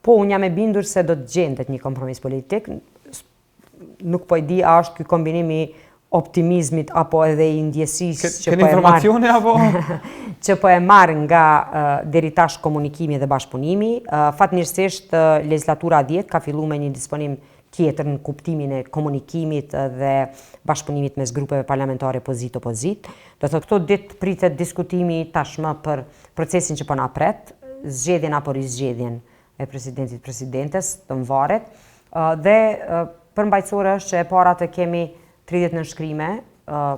Po, unë jam e bindur se do të gjendet një kompromis politik. Nuk po i di a është ky kombinim i optimizmit apo edhe i ndjesisë që po e marr nga deri tash komunikimi dhe bashkëpunimi. Fatmirësisht legislatura 10 ka filluar me një disponim tjetër në kuptimin e komunikimit dhe bashkëpunimit mes grupeve parlamentare pozit-opozit. Do thotë këto ditë pritet diskutimi tashmë për procesin që po na pret, zgjedhjen apo rizgjedhjen e presidentit presidentes të mvaret dhe përmbajtësore është që e para të kemi 30 nënshkrime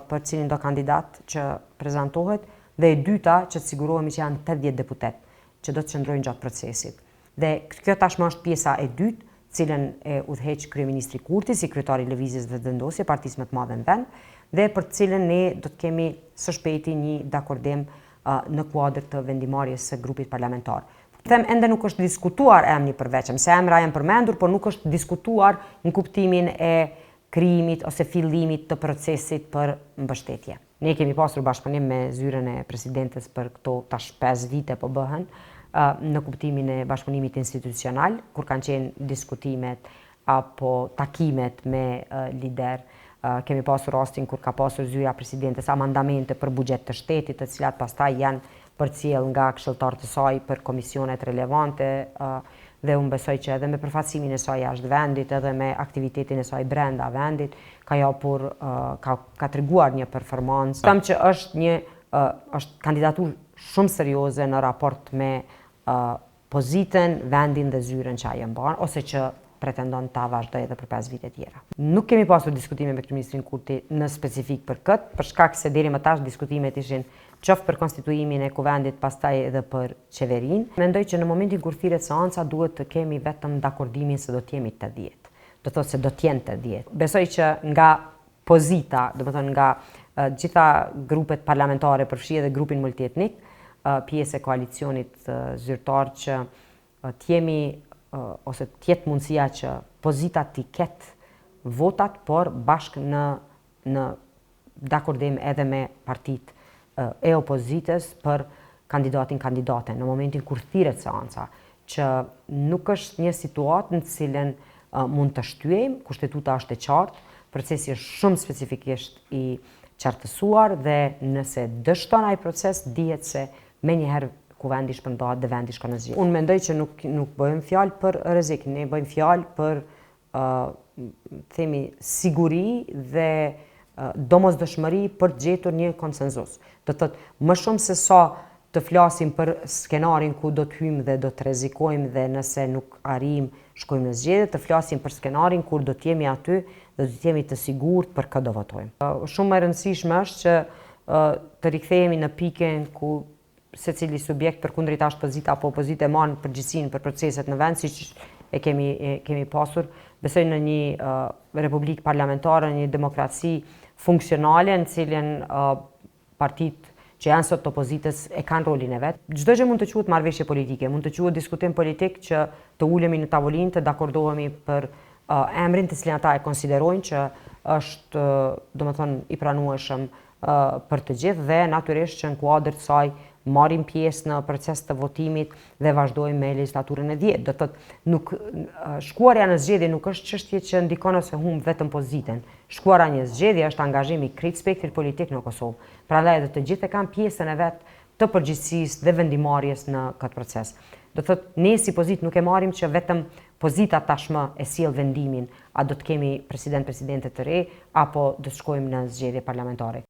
për cilin do kandidat që prezantohet dhe e dyta që të sigurohemi që janë 80 deputet që do të qëndrojnë gjatë procesit. Dhe kjo tashmë është pjesa e dytë, cilën e udhëheq kryeministri Kurti, si kryetari i lëvizjes vendosje, partisë më të madhe në vend, dhe për cilën ne do të kemi së shpejti një dakordim në kuadër të vendimarrjes së grupit parlamentar. Them ende nuk është diskutuar emri i përveçëm, se emra janë përmendur, por nuk është diskutuar në kuptimin e krijimit ose fillimit të procesit për mbështetje. Ne kemi pasur bashkëpunim me zyrën e presidentes për këto tash 5 vite po bëhen, në kuptimin e bashkëpunimit institucional, kur kanë qenë diskutimet apo takimet me lider. Kemi pasur rastin kur ka pasur zyra presidentes amandamente për buxhet të shtetit, të cilat pastaj janë përcjell nga këshilltarët e saj për komisionet relevante dhe unë besoj që edhe me përfaqësimin e saj jashtë vendit, edhe me aktivitetin e saj brenda vendit, ka treguar një performancë. Them që është kandidaturë shumë serioze në raport me pozitën, vendin dhe zyrën që ai e mban, ose që pretendon ta vazhdojë edhe për 5 vite tjera. Nuk kemi pasur diskutime me kryeministrin Kurti në specifik për këtë, për shkak se deri më tash diskutimet ishin qoftë për konstituimin e kuvendit, pastaj edhe për qeverinë. Mendoj që në momentin kur thirret seanca duhet të kemi vetëm dakordimin se do të jemi 80. Do thotë se do të jenë 80. Besoj që nga pozita, domethënë nga gjitha grupet parlamentare, përfshi edhe grupin multietnik, pjesë e koalicionit zyrtar, që të jemi ose të jetë mundësia që pozita të ketë votat, por bashkë në dakordim edhe me partitë e opozitës për kandidaten në momentin kur thirret seanca, që nuk është një situatë në cilën mund të shtyejmë, kushtetuta është e qartë, procesi është shumë specifikisht i qartësuar dhe nëse dështon ai proces, dihet se menjëherë kuvendi shpërndahet dhe vendi shkon në zgjedhje. Unë mendoj që nuk bëjmë fjalë për rrezik, ne bëjmë fjalë për themi siguri dhe domosdoshmëri për të gjetur një konsenzus. Do të thotë, më shumë se sa të flasim për skenarin ku do të hyjmë dhe do të rrezikojmë dhe nëse nuk arrijmë shkojmë në zgjedhje, të flasim për skenarin kur do të jemi aty dhe do të jemi të sigurt për kë do votojmë. Shumë e rëndësishme është që të rikthehemi në pikën ku secili subjekt përkundërit ashtë pozita apo opozitë e marrë përgjegjësinë për proceset në vend, siç e kemi pasur. Besoj në një republikë parlamentare, një demokraci funksionale në cilën partitë që janë sot opozitës e kanë rolin e vetë. Çdo gjë mund të quhet marrëveshje politike, mund të quhet diskutim politik që të ulemi në tavolinë, të dakordohemi për emrin të cilin ata e konsiderojnë që është, domethënë, i pranueshëm për të gjithë dhe natyrisht që në kuadër të saj marrim pjesë në proces të votimit dhe vazhdojmë me legislaturën e 10. Do thotë, shkuarja në zgjedhje nuk është çështje që ndikon ose humb vetëm pozitën. Shkuara një zgjedhje është angazhim i krejt spektrit politik në Kosovë. Prandaj edhe të gjithë e kanë pjesën e vet të përgjegjësisë dhe vendimarrjes në këtë proces. Do thotë, ne si pozitë nuk e marrim që vetëm pozita tashmë e sjell vendimin, a do të kemi presidente të re apo do të shkojmë në zgjedhje parlamentare.